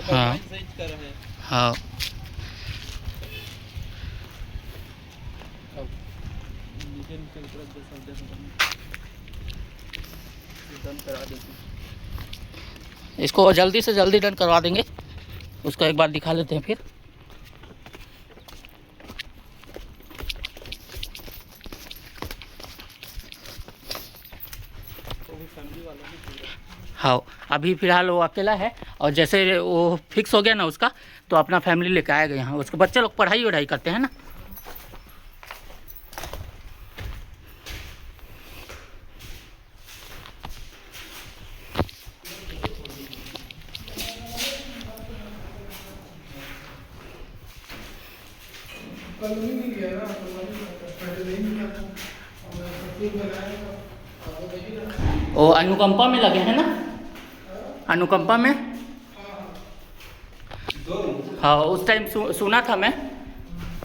हाँ हाँ इसको जल्दी से जल्दी डन करवा देंगे, उसको एक बार दिखा लेते हैं फिर। हाँ अभी फ़िलहाल वो अकेला है, और जैसे वो फिक्स हो गया ना उसका, तो अपना फैमिली लेकर आएगा यहाँ। उसके बच्चे लोग पढ़ाई वढ़ाई करते हैं ना। वो अनुकंपा में लगे हैं ना, अनुकंपा में। हाँ उस टाइम सुना था मैं।